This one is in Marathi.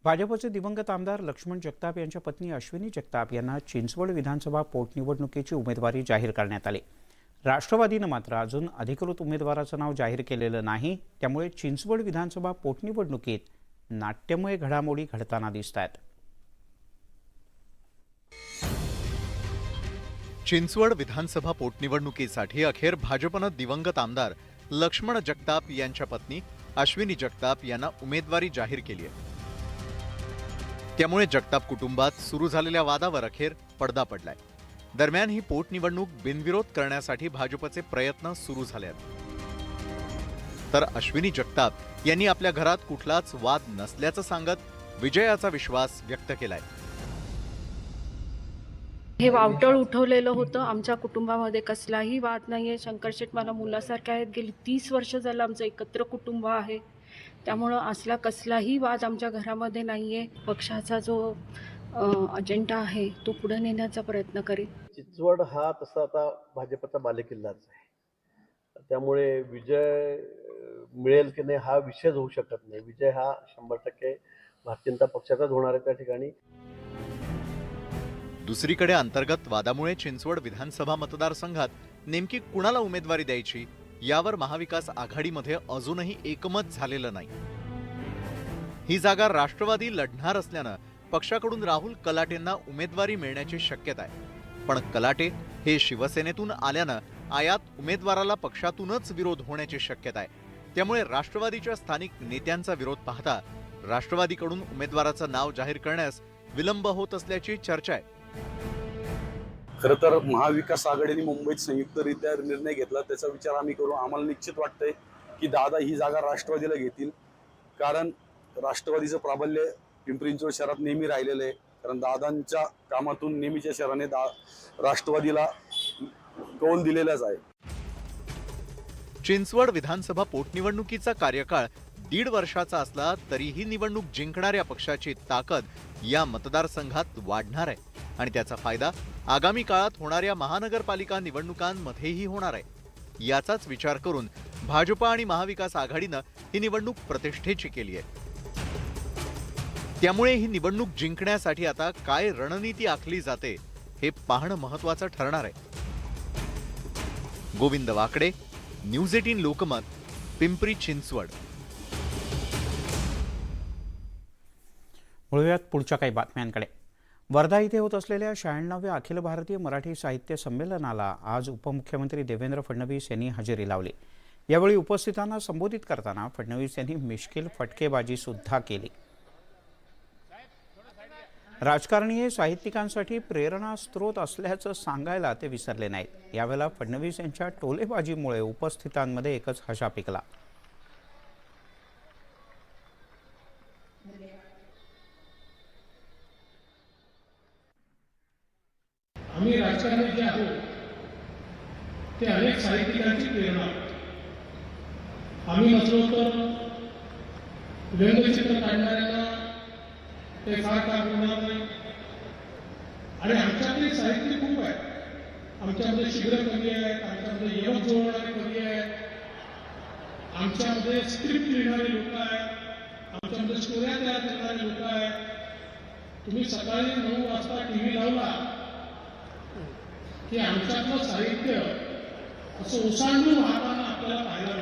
भाजपचे दिवंगत आमदार लक्ष्मण जगताप यांच्या पत्नी अश्विनी जगताप यांना चिंचवड विधानसभा पोटनिवडणुकीची उमेदवारी जाहीर करण्यात आली। राष्ट्रवादीनं मात्र अजून अधिकृत उमेदवाराचं नाव जाहीर केलेलं नाही, त्यामुळे चिंचवड विधानसभा पोटनिवडणुकीत नाट्यमय घडामोडी घडताना दिसतात। चिंचवड विधानसभा पोटनिवडणुकीसाठी अखेर भाजपनं दिवंगत आमदार लक्ष्मण जगताप यांच्या पत्नी अश्विनी जगताप यांना उमेदवारी जाहीर केली आहे। त्यामुळे जगताप कुटुंबात सुरू झालेल्या वादावर अखेर पडदा पडलाय। दरम्यान ही पोटनिवडणूक बिनविरोध करण्यासाठी भाजपचे प्रयत्न सुरू झाले आहेत। तर अश्विनी जगताप यांनी आपल्या घरात कुठलाच वाद नसल्याचं सांगत विजयाचा विश्वास व्यक्त केलाय। हे वावटळ उठवलेलं होतं। आमच्या कुटुंबामध्ये कसलाही वाद नाहीये। शंकरशेठ मला मुलासारखे आहेत। गेली 30 वर्ष झालं आमचं एकत्र कुटुंब आहे, त्यामुळे असला कसलाही वाद आमच्या घरामध्ये नाहीये। पक्षाचा जो अजेंडा आहे तो पुढे नेण्याचा प्रयत्न करेन। चिंचवड हा तसा आता भाजपचा बालेकिल्लाच आहे, त्यामुळे विजय मिळेल की नाही हा विषयच होऊ शकत नाही। विजय हा 100% भारतीय जनता पक्षाचाच होणार आहे त्या ठिकाणी। दुसरीकडे अंतर्गत वादामुळे चिंचवड विधानसभा मतदारसंघात नेमकी कुणाला उमेदवारी द्यायची यावर महाविकास आघाडीमध्ये अजूनही एकमत झालेलं नाही। ही जागा राष्ट्रवादी लढणार असल्यानं पक्षाकडून राहुल कलाटेंना उमेदवारी मिळण्याची शक्यता आहे, पण कलाटे हे शिवसेनेतून आल्यानं आयात उमेदवाराला पक्षातूनच विरोध होण्याची शक्यता आहे। त्यामुळे राष्ट्रवादीच्या स्थानिक नेत्यांचा विरोध पाहता राष्ट्रवादीकडून उमेदवाराचं नाव जाहीर करण्यास विलंब होत असल्याची चर्चा आहे। खरं तर महाविकास आघाडीने मुंबईत संयुक्तरित्या निर्णय घेतला, त्याचा विचार आम्ही करू। आम्हाला निश्चित वाटतंय की दादा ही जागा राष्ट्रवादीला घेतील, कारण राष्ट्रवादीचं प्राबल्य पिंपरी चिंचवड शहरात नेहमी राहिलेलं आहे। कारण दादांच्या कामातून नेहमीच्या शहराने राष्ट्रवादीला कौल दिलेलाच आहे। चिंचवड विधानसभा पोटनिवडणुकीचा कार्यकाळ 1.5 वर्षाचा असला तरीही निवडणूक जिंकणाऱ्या पक्षाची ताकद या मतदारसंघात वाढणार आहे आणि त्याचा फायदा आगामी काळात होणाऱ्या महानगरपालिका निवडणुकांमध्येही होणार आहे। याचाच विचार करून भाजप आणि महाविकास आघाडीनं ही निवडणूक प्रतिष्ठेची केली आहे। त्यामुळे ही निवडणूक जिंकण्यासाठी आता काय रणनीती आखली जाते हे पाहणं महत्त्वाचं ठरणार आहे। गोविंद वाकडे, न्यूज 18 लोकमत, पिंपरी चिंचवड। वळूयात पुढच्या काही बातम्यांकडे। वर्धा इथे होत असलेल्या 96व्या अखिल भारतीय मराठी साहित्य संमेलनाला आज उपमुख्यमंत्री देवेंद्र फडणवीस यांनी हजेरी लावली। यावेळी उपस्थितांना संबोधित करताना फडणवीस यांनी मिश्किल फटकेबाजी सुद्धा केली। राजकारणी हे साहित्यिकांसाठी प्रेरणा स्रोत असल्याचं सांगायला ते विसरले नाहीत। यावेळेला फडणवीस यांच्या टोलेबाजीमुळे उपस्थितांमध्ये एकच हशा पिकला। आम्ही राजकारणी जे आहोत ते अनेक साहित्यिकांची प्रेरणा। आम्ही नसलो तर व्यंगचित्र काढणाऱ्यांना ते फार काम करणार नाही। आणि आमच्याकडे साहित्य खूप आहे। आमच्यामध्ये शीघ्र कवी आहेत, आमच्यामध्ये यमक जोडणारे कवी आहेत, आमच्यामध्ये स्क्रिप्ट लिहिणारे लोक आहेत, आमच्यामध्ये स्टोऱ्या तयार करणारे लोक आहेत। तुम्ही सकाळी 9 वाजता टीव्ही लावला की आमच्यातलं साहित्य असं ओसांडून वाहताना आपल्याला पाहायला